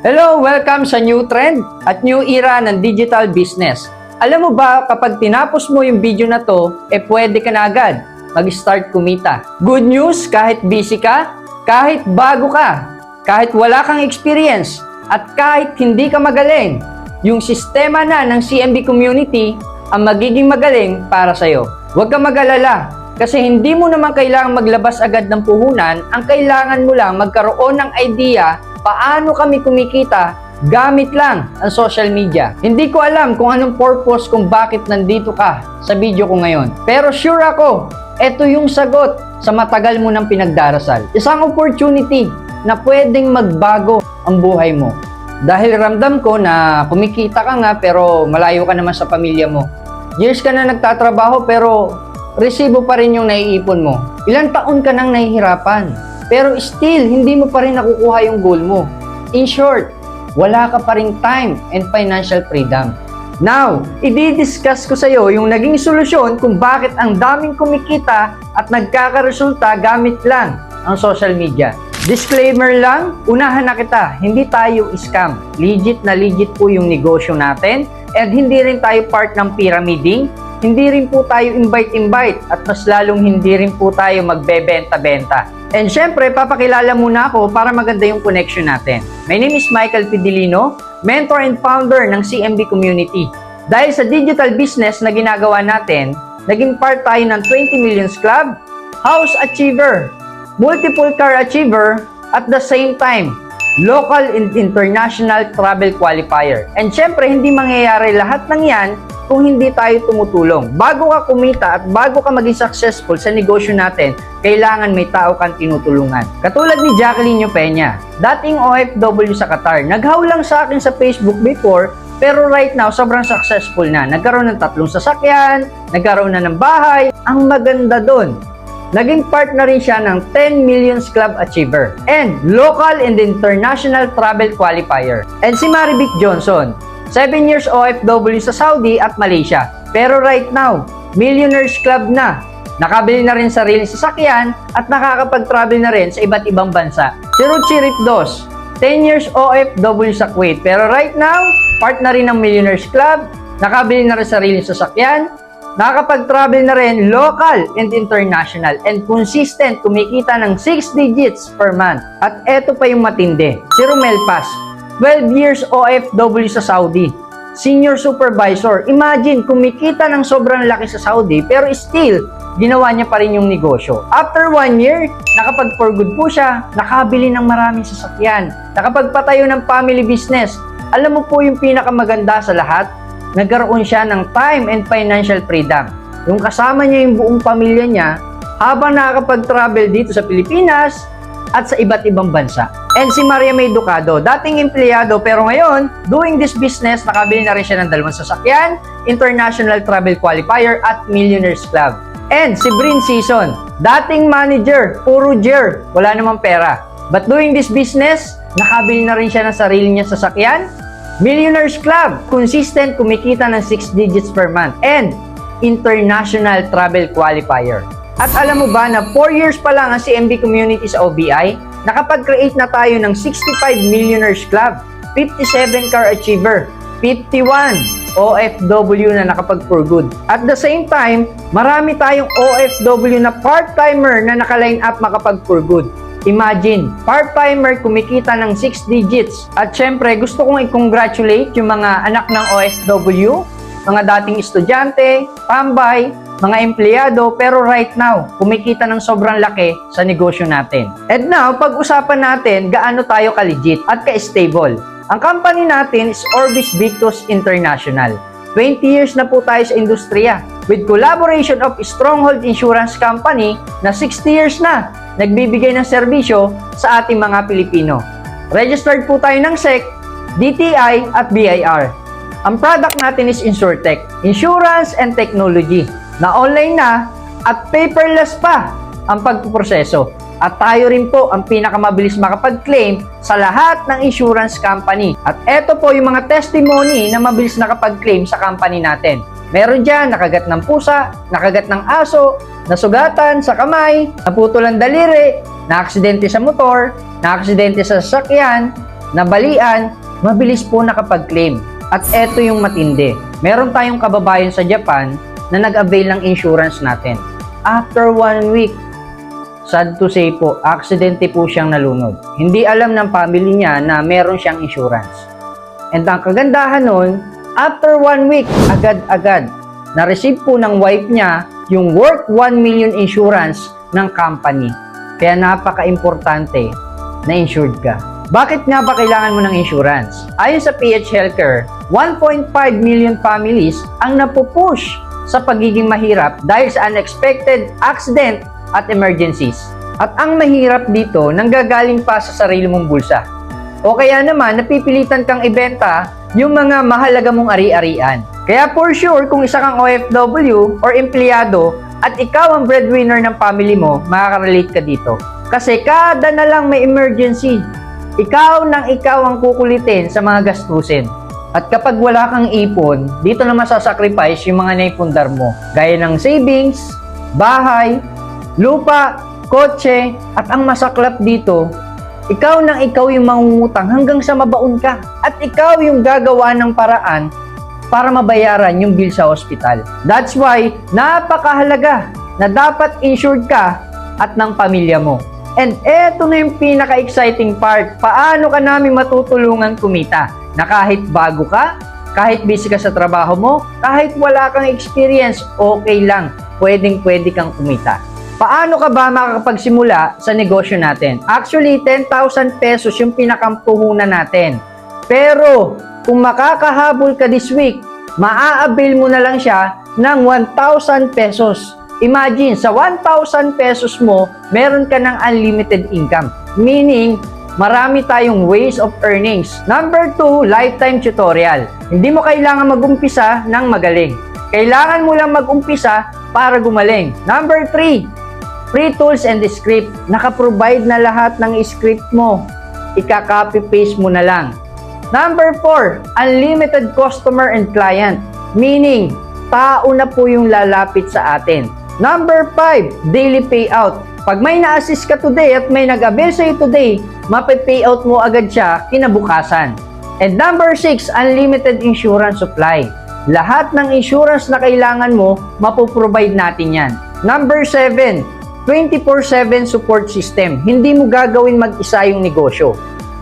Hello! Welcome sa new trend at new era ng digital business. Alam mo ba, kapag tinapos mo yung video na to, pwede ka na agad mag-start kumita. Good news, kahit busy ka, kahit bago ka, kahit wala kang experience, at kahit hindi ka magaling, yung sistema na ng CMB community ang magiging magaling para sa'yo. Huwag kang mag-alala, kasi hindi mo naman kailangang maglabas agad ng puhunan, ang kailangan mo lang magkaroon ng idea paano kami kumikita gamit lang ang social media. Hindi ko alam kung anong purpose kung bakit nandito ka sa video ko ngayon. Pero sure ako, ito yung sagot sa matagal mo ng pinagdarasal. Isang opportunity na pwedeng magbago ang buhay mo. Dahil ramdam ko na kumikita ka nga pero malayo ka naman sa pamilya mo. Years ka na nagtatrabaho pero resibo pa rin yung naiipon mo. Ilang taon ka nang nahihirapan. Pero still, hindi mo pa rin nakukuha yung goal mo. In short, wala ka pa rin time and financial freedom. Now, i-discuss ko sa iyo yung naging solusyon kung bakit ang daming kumikita at nagkakaresulta gamit lang ang social media. Disclaimer lang, unahan na kita, hindi tayo scam. Legit na legit po yung negosyo natin and hindi rin tayo part ng pyramiding. Hindi rin po tayo invite-invite at mas lalong hindi rin po tayo magbebenta-benta. And syempre, papakilala muna ako para maganda yung connection natin. My name is Michael Fidelino, mentor and founder ng CMB Community. Dahil sa digital business na ginagawa natin, naging part tayo ng 20 Millions Club, House Achiever, Multiple Car Achiever, at the same time, local and international travel qualifier. And syempre, hindi mangyayari lahat ng yan kung hindi tayo tumutulong. Bago ka kumita at bago ka maging successful sa negosyo natin, kailangan may tao kang tinutulungan. Katulad ni Jacqueline Peña, dating OFW sa Qatar. Naghaw lang sa akin sa Facebook before, pero right now, sobrang successful na. Nagkaroon ng 3 sasakyan, nagkaroon na ng bahay. Ang maganda doon, naging part na rin siya ng 10 Millions Club Achiever and local and international travel qualifier. And si Marivic Johnson, 7 years OFW sa Saudi at Malaysia. Pero right now, Millionaires Club na. Nakabili na rin sariling sasakyan at nakakapag-travel na rin sa iba't ibang bansa. Si Ruchi Ripdos, 10 years OFW sa Kuwait. Pero right now, part na rin ng Millionaires Club, nakabili na rin sariling sasakyan, nakakapag-travel na rin local and international, and consistent kumikita ng 6 digits per month. At eto pa yung matindi, si Romel Paz, 12 years OFW sa Saudi, senior supervisor. Imagine, kumikita ng sobrang laki sa Saudi pero still, ginawa niya pa rin yung negosyo. After 1 year, nakapag-for good po siya, nakabili ng maraming sasakyan, nakapagpatayo ng family business. Alam mo po yung pinakamaganda sa lahat? Nagkaroon siya ng time and financial freedom. Yung kasama niya yung buong pamilya niya habang nakakapag-travel dito sa Pilipinas at sa iba't ibang bansa. And si Maria May Ducado, dating empleyado pero ngayon, doing this business, nakabili na rin siya ng 2 sasakyan, international travel qualifier at Millionaires Club. And si Brin Season, dating manager, puro jer, wala namang pera. But doing this business, nakabili na rin siya ng sarili niya sasakyan, Millionaires Club, consistent kumikita ng 6 digits per month, and international travel qualifier. At alam mo ba na 4 years pa lang ang CMB community sa OBI, nakapag-create na tayo ng 65 Millionaires Club, 57 Car Achiever, 51 OFW na nakapag-for good. At the same time, marami tayong OFW na part-timer na naka-line up makapag-for good. Imagine, part-timer kumikita ng 6 digits. At syempre, gusto kong i-congratulate yung mga anak ng OFW, mga dating estudyante, tambay, mga empleyado, pero right now, kumikita ng sobrang laki sa negosyo natin. And now, pag-usapan natin gaano tayo ka-legit at ka-stable. Ang company natin is Orbis Victus International. 20 years na po tayo sa industriya with collaboration of Stronghold Insurance Company na 60 years na nagbibigay ng serbisyo sa ating mga Pilipino. Registered po tayo ng SEC, DTI at BIR. Ang product natin is InsurTech, Insurance and Technology, na online na at paperless pa ang pagpuproseso. At tayo rin po ang pinakamabilis makapag-claim sa lahat ng insurance company. At eto po yung mga testimony na mabilis nakapag-claim sa company natin. Meron dyan nakagat ng pusa, nakagat ng aso, nasugatan sa kamay, naputol ang daliri, na-aksidente sa motor, na-aksidente sa sasakyan, Nabalian, mabilis po nakapag-claim. At eto yung matindi. Meron tayong kababayan sa Japan na nag-avail ng insurance natin. After 1 week, sad to say po, aksidente po siyang nalunod. Hindi alam ng family niya na meron siyang insurance. And ang kagandahan nun, after 1 week, agad-agad, na-receive po ng wife niya yung worth 1 million insurance ng company. Kaya napaka-importante na insured ka. Bakit nga ba kailangan mo ng insurance? Ayon sa PH Healthcare, 1.5 million families ang napupush sa pagiging mahirap dahil sa unexpected accident at emergencies. At ang mahirap dito, nanggagaling pa sa sarili mong bulsa. O kaya naman, napipilitan kang ibenta yung mga mahalaga mong ari-arian. Kaya for sure, kung isa kang OFW or empleyado at ikaw ang breadwinner ng family mo, makaka-relate ka dito. Kasi kada na lang may emergency, ikaw ang kukulitin sa mga gastusin. At kapag wala kang ipon, dito na masasacrifice yung mga naipundar mo. Gaya ng savings, bahay, lupa, kotse, at ang masaklap dito, ikaw yung mangungutang hanggang sa mabaon ka. At ikaw yung gagawa ng paraan para mabayaran yung bill sa hospital. That's why, napakahalaga na dapat insured ka at ng pamilya mo. And eto na yung pinaka-exciting part. Paano ka namin matutulungan kumita? Na kahit bago ka, kahit busy ka sa trabaho mo, kahit wala kang experience, okay lang. Pwedeng-pwede kang kumita. Paano ka ba makakapagsimula sa negosyo natin? Actually, 10,000 pesos yung pinakampuhunan natin. Pero, kung makakahabol ka this week, maa-avail mo na lang siya ng 1,000 pesos. Imagine, sa 1,000 pesos mo, meron ka ng unlimited income. Meaning, marami tayong ways of earnings. Number 2, lifetime tutorial. Hindi mo kailangan mag-umpisa ng magaling. Kailangan mo lang mag-umpisa para gumaling. Number 3, free tools and script. Naka-provide na lahat ng script mo. Ika-copy-paste mo na lang. Number 4, unlimited customer and client. Meaning, tao na po yung lalapit sa atin. Number 5, daily payout. Pag may na-assist ka today at may nag-avail sa'yo today, mape-payout mo agad siya kinabukasan. And number 6, unlimited insurance supply. Lahat ng insurance na kailangan mo, mapoprovide natin yan. Number 7, 24/7 support system. Hindi mo gagawin mag-isa yung negosyo.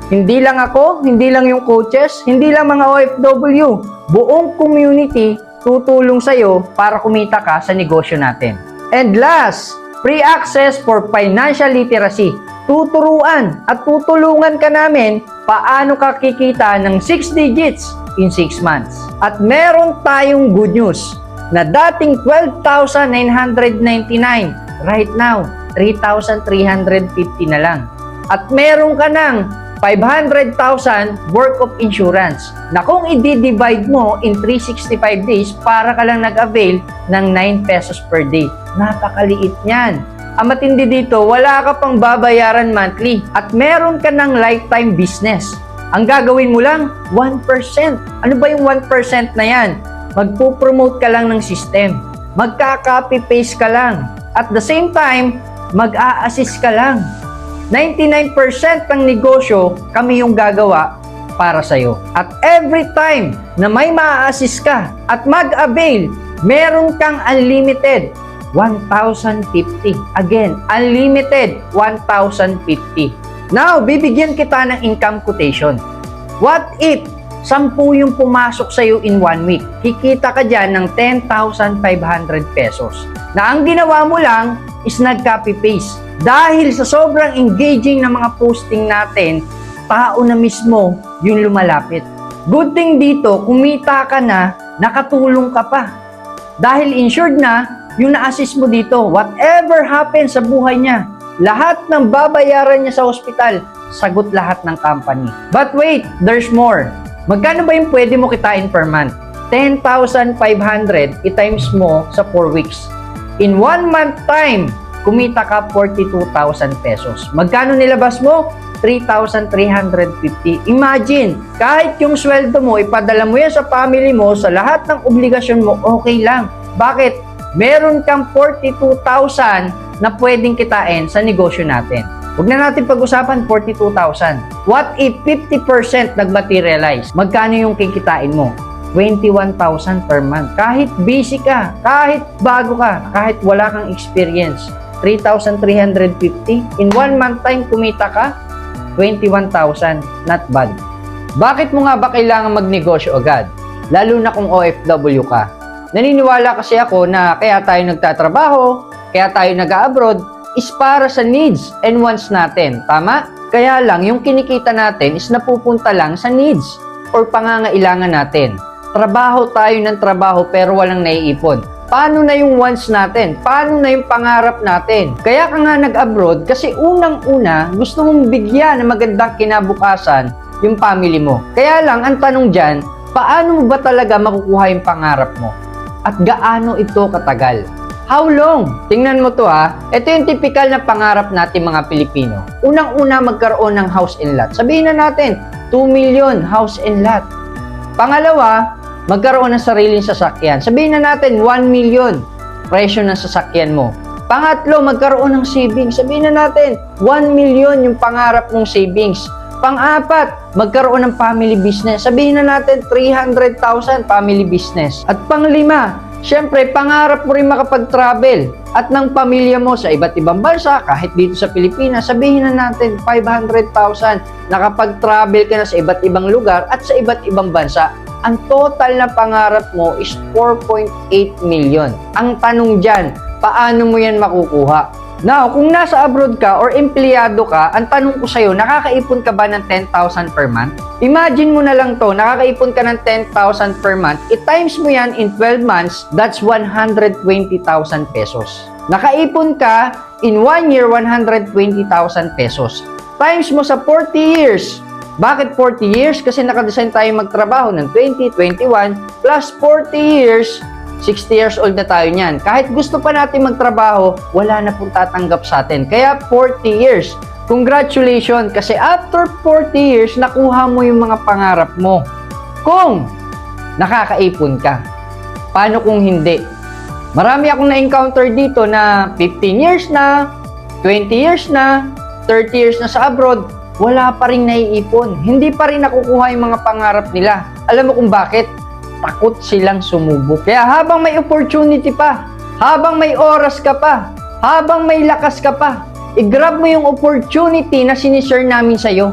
Hindi lang ako, hindi lang yung coaches, hindi lang mga OFW. Buong community tutulong sa'yo para kumita ka sa negosyo natin. And last, free access for financial literacy. Tuturuan at tutulungan ka namin paano ka kikita ng 6 digits in 6 months. At meron tayong good news na dating 12,999, right now, 3,350 na lang. At meron ka ng 500,000 worth of insurance na kung i-divide mo in 365 days, para ka lang nag-avail ng 9 pesos per day. Napakaliit niyan. Ang matindi dito, wala ka pang babayaran monthly at meron ka ng lifetime business. Ang gagawin mo lang, 1%. Ano ba yung 1% na yan? Magpo-promote ka lang ng system. Magka-copy-paste ka lang. At the same time, mag-a-assist ka lang. 99% ng negosyo, kami yung gagawa para sa'yo. At every time na may maa-assist ka at mag-avail, meron kang unlimited 1,050. Again, unlimited 1,050. Now, bibigyan kita ng income quotation. What if 10 yung pumasok sa'yo in 1 week? Kikita ka dyan ng 10,500 pesos. Na ang ginawa mo lang is nag-copy-paste. Dahil sa sobrang engaging na mga posting natin, tao na mismo yung lumalapit. Good thing dito, kumita ka na, nakatulong ka pa. Dahil insured na, yung na-assist mo dito, whatever happens sa buhay niya, lahat ng babayaran niya sa hospital, sagot lahat ng company. But wait, there's more. Magkano ba yung pwede mo kitain per month? 10,500 i-times mo sa 4 weeks. In 1 month time, kumita ka 42,000 pesos. Magkano nilabas mo? 3,350. Imagine, kahit yung sweldo mo, ipadala mo yan sa family mo, sa lahat ng obligasyon mo, okay lang. Bakit? Meron kang 42,000 na pwedeng kitain sa negosyo natin. Huwag na natin pag-usapan 42,000. What if 50% nag-materialize? Magkano yung kikitain mo? 21,000 per month. Kahit busy ka, kahit bago ka, kahit wala kang experience, 3,350. In 1 month time, kumita ka, 21,000. Not bad. Bakit mo nga ba kailangan magnegosyo agad? Lalo na kung OFW ka. Naniniwala kasi ako na kaya tayo nagtatrabaho, kaya tayo nag-abroad, is para sa needs and wants natin. Tama? Kaya lang, yung kinikita natin is napupunta lang sa needs or pangangailangan natin. Trabaho tayo ng trabaho pero walang naiipon. Paano na yung wants natin? Paano na yung pangarap natin? Kaya ka nga nag-abroad kasi unang-una gusto mong bigyan ng magandang kinabukasan yung family mo. Kaya lang, ang tanong dyan, paano mo ba talaga makukuha yung pangarap mo? At gaano ito katagal? How long? Tingnan mo to ha. Ito yung typical na pangarap natin mga Pilipino. Unang-una magkaroon ng house and lot. Sabihin na natin, 2 million house and lot. Pangalawa, magkaroon ng sariling sasakyan. Sabihin na natin, 1 million presyo ng sasakyan mo. Pangatlo, magkaroon ng savings. Sabihin na natin, 1 million yung pangarap mong savings. Pang-apat, magkaroon ng family business. Sabihin na natin, 300,000 family business. At pang-lima, syempre, pangarap mo rin makapag-travel at ng pamilya mo sa iba't ibang bansa, kahit dito sa Pilipinas, sabihin na natin 500,000 nakapag-travel ka na sa iba't ibang lugar at sa iba't ibang bansa. Ang total na pangarap mo is 4.8 million. Ang tanong dyan, paano mo yan makukuha? Now, kung nasa abroad ka or empleyado ka, ang tanong ko sa'yo, nakakaipon ka ba ng 10,000 per month? Imagine mo na lang to, nakakaipon ka ng 10,000 per month, i-times mo yan in 12 months, that's 120,000 pesos. Nakaipon ka in 1 year, 120,000 pesos. Times mo sa 40 years. Bakit 40 years? Kasi nakadesign tayo magtrabaho ng 20, 21, plus 40 years, 60 years old na tayo niyan. Kahit gusto pa natin magtrabaho, wala na pong tatanggap sa atin. Kaya 40 years. Congratulations! Kasi after 40 years, nakuha mo yung mga pangarap mo. Kung nakakaipon ka. Paano kung hindi? Marami akong na-encounter dito na 15 years na, 20 years na, 30 years na sa abroad, wala pa rin naiipon. Hindi pa rin nakukuha yung mga pangarap nila. Alam mo kung bakit? Takot silang sumubok. Kaya habang may opportunity pa, habang may oras ka pa, habang may lakas ka pa, i-grab mo yung opportunity na sinishare namin sa'yo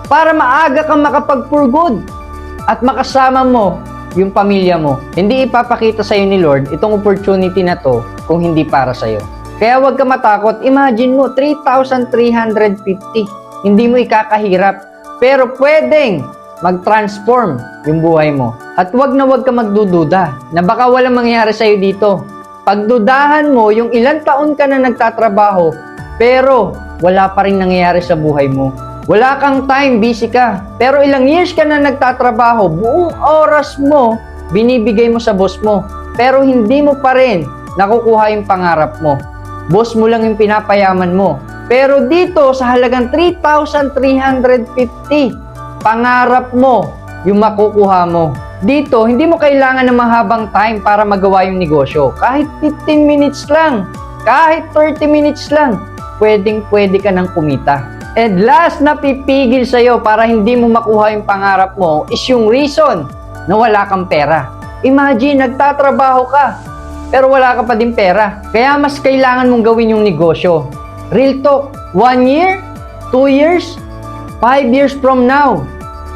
para maaga kang makapag-for good at makasama mo yung pamilya mo. Hindi ipapakita sa'yo ni Lord itong opportunity na to kung hindi para sa'yo. Kaya huwag ka matakot. Imagine mo, 3,350. Hindi mo ikakahirap. Pero pwedeng mag-transform yung buhay mo. At huwag ka magdududa na baka walang mangyari sa'yo dito. Pagdudahan mo yung ilang taon ka na nagtatrabaho, pero wala pa rin nangyayari sa buhay mo. Wala kang time, busy ka. Pero ilang years ka na nagtatrabaho, buong oras mo, binibigay mo sa boss mo. Pero hindi mo pa rin nakukuha yung pangarap mo. Boss mo lang yung pinapayaman mo. Pero dito, sa halagang 3,350, pangarap mo yung makukuha mo. Dito, hindi mo kailangan ng mahabang time para magawa yung negosyo. Kahit 15 minutes lang, kahit 30 minutes lang, pwede ka nang kumita. And last na pipigil sa'yo para hindi mo makuha yung pangarap mo is yung reason na wala kang pera. Imagine, nagtatrabaho ka, pero wala ka pa din pera. Kaya mas kailangan mong gawin yung negosyo. Real talk, 1 year, 2 years, 5 years from now,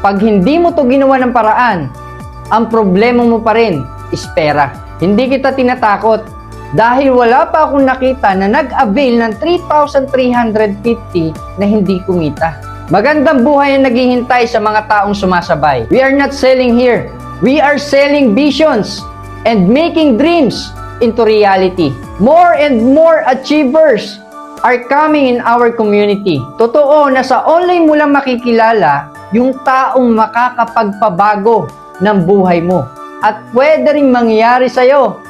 pag hindi mo to ginawa ng paraan, ang problema mo pa rin is pera. Hindi kita tinatakot dahil wala pa akong nakita na nag-avail ng 3,350 na hindi kumita. Magandang buhay ang naghihintay sa mga taong sumasabay. We are not selling here. We are selling visions and making dreams into reality. More and more achievers are coming in our community. Totoo na sa online mo lang makikilala yung taong makakapagpabago ng buhay mo. At pwede rin mangyari sa'yo